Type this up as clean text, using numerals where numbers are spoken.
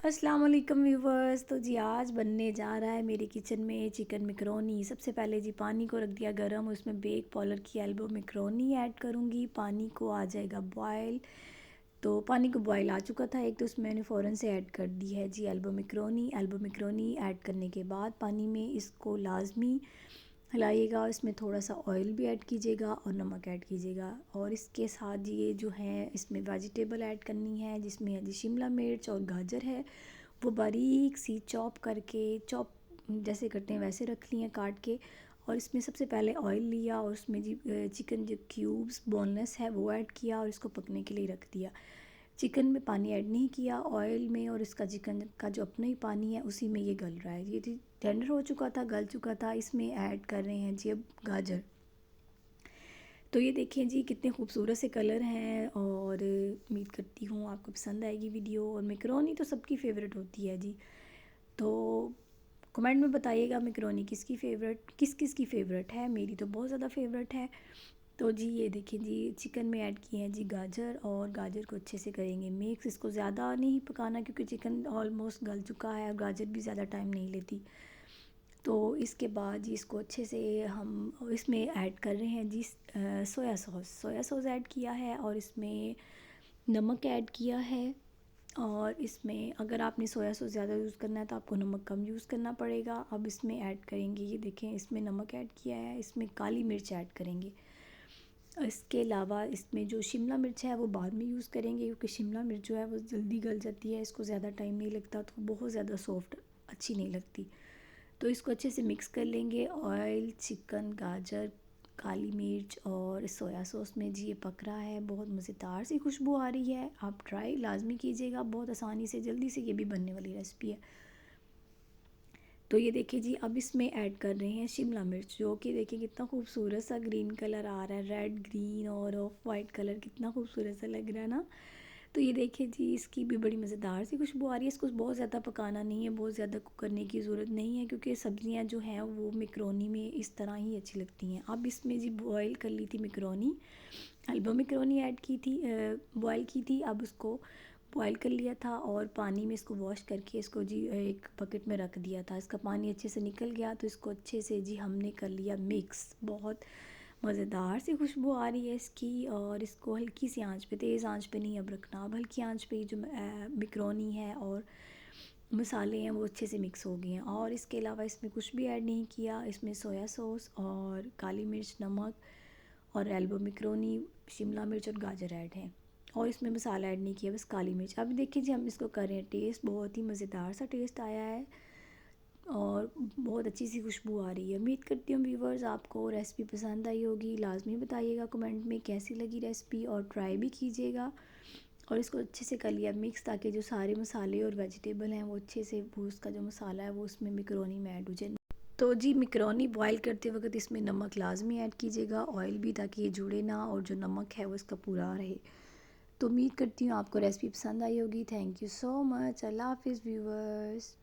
अस्सलाम वालेकुम व्यूवर्स। तो जी आज बनने जा रहा है मेरी किचन में चिकन मैकरोनी। सबसे पहले जी पानी को रख दिया गरम, उसमें बेक पॉलर की एल्बो मैकरोनी ऐड करूँगी। पानी को आ जाएगा बॉयल। तो पानी को बॉयल आ चुका था एक, तो उसमें मैंने फ़ौरन से ऐड कर दी है जी elbow macaroni. Elbow macaroni add करने के बाद पानी में इसको लाजमी हिलाइएगा। इसमें थोड़ा सा ऑयल भी ऐड कीजिएगा और नमक ऐड कीजिएगा। और इसके साथ ये जो है इसमें वेजिटेबल ऐड करनी है, जिसमें है जी शिमला मिर्च और गाजर है, वो बारीक सी चॉप करके, चॉप जैसे करते हैं वैसे रख ली हैं काट के। और इसमें सबसे पहले ऑयल लिया और उसमें जी चिकन जो क्यूब्स बोनलेस है वो ऐड किया और इसको पकने के लिए रख दिया। चिकन में पानी ऐड नहीं किया ऑयल में, और इसका चिकन का जो अपना ही पानी है उसी में ये गल रहा है। ये टेंडर हो चुका था, गल चुका था। इसमें ऐड कर रहे हैं जी अब गाजर। तो ये देखिए जी कितने खूबसूरत से कलर हैं, और उम्मीद करती हूँ आपको पसंद आएगी वीडियो। और मैकरोनी तो सबकी फ़ेवरेट होती है जी। तो कमेंट में बताइएगा मैकरोनी किसकी फ़ेवरेट, किस किस की फ़ेवरेट है। मेरी तो बहुत ज़्यादा फ़ेवरेट है। तो जी ये देखिए जी चिकन में ऐड किए हैं जी गाजर, और गाजर को अच्छे से करेंगे मिक्स। इसको ज़्यादा नहीं पकाना क्योंकि चिकन ऑलमोस्ट गल चुका है और गाजर भी ज़्यादा टाइम नहीं लेती। तो इसके बाद जी इसको अच्छे से हम इसमें ऐड कर रहे हैं जी soya sauce. Soya sauce add किया है और इसमें नमक ऐड किया है। और इसमें अगर आपने सोया सॉस ज़्यादा यूज़ करना है तो आपको नमक कम यूज़ करना पड़ेगा। अब इसमें ऐड करेंगे, ये देखें इसमें नमक ऐड किया है, इसमें काली मिर्च ऐड करेंगे। इसके अलावा इसमें जो शिमला मिर्च है वो बाद में यूज़ करेंगे, क्योंकि शिमला मिर्च जो है वो जल्दी गल जाती है, इसको ज़्यादा टाइम नहीं लगता, तो बहुत ज़्यादा सॉफ्ट अच्छी नहीं लगती। तो इसको अच्छे से मिक्स कर लेंगे। ऑयल, चिकन, गाजर, काली मिर्च और सोया सॉस में जी ये पक रहा है। बहुत मज़ेदार सी खुशबू आ रही है। आप ट्राई लाजमी कीजिएगा, बहुत आसानी से जल्दी से ये भी बनने वाली रेसिपी है। तो ये देखिए जी अब इसमें ऐड कर रहे हैं शिमला मिर्च, जो कि देखिए कितना खूबसूरत सा ग्रीन कलर आ रहा है, रेड ग्रीन और ऑफ वाइट कलर, कितना खूबसूरत सा लग रहा है ना। तो ये देखिए जी इसकी भी बड़ी मज़ेदार सी खुशबू आ रही है। इसको बहुत ज़्यादा पकाना नहीं है, बहुत ज़्यादा कुक करने की ज़रूरत नहीं है, क्योंकि सब्ज़ियाँ जो हैं वो मैकरोनी में इस तरह ही अच्छी लगती हैं। अब इसमें जी बॉयल कर ली थी मैकरोनी, हलवा मैकरोनी ऐड की थी, बॉयल की थी। अब उसको बॉयल कर लिया था और पानी में इसको वॉश करके इसको जी एक बकेट में रख दिया था। इसका पानी अच्छे से निकल गया, तो इसको अच्छे से जी हमने कर लिया मिक्स। बहुत मज़ेदार सी खुशबू आ रही है इसकी। और इसको हल्की सी आंच पे, तेज़ आंच पे नहीं अब रखना, अब हल्की आंच पे जो मैकरोनी है और मसाले हैं वो अच्छे से मिक्स हो गए हैं। और इसके अलावा इसमें कुछ भी ऐड नहीं किया। इसमें सोया सॉस और काली मिर्च, नमक और एल्बो मैकरोनी, शिमला मिर्च और गाजर ऐड हैं, और इसमें मसाला ऐड नहीं किया, बस काली मिर्च। अब देखिए जी हम इसको कर रहे हैं टेस्ट, बहुत ही मज़ेदार सा टेस्ट आया है और बहुत अच्छी सी खुशबू आ रही है। उम्मीद करती हूँ व्यूवर्स आपको रेसिपी पसंद आई होगी। लाजमी बताइएगा कमेंट में कैसी लगी रेसिपी, और ट्राई भी कीजिएगा। और इसको अच्छे से कर लिया मिक्स, ताकि जो सारे मसाले और वेजिटेबल हैं वो अच्छे से, वो उसका जो मसाला है वो उसमें मैकरोनी में ऐड हो जाए। तो जी मैकरोनी बॉयल करते वक्त इसमें नमक लाजमी ऐड कीजिएगा, ऑयल भी, ताकि ये जुड़े ना और जो नमक है वो इसका पूरा रहे। तो उम्मीद करती हूँ आपको रेसिपी पसंद आई होगी। Thank you so much. अल्लाह हाफिज़ व्यूवर्स।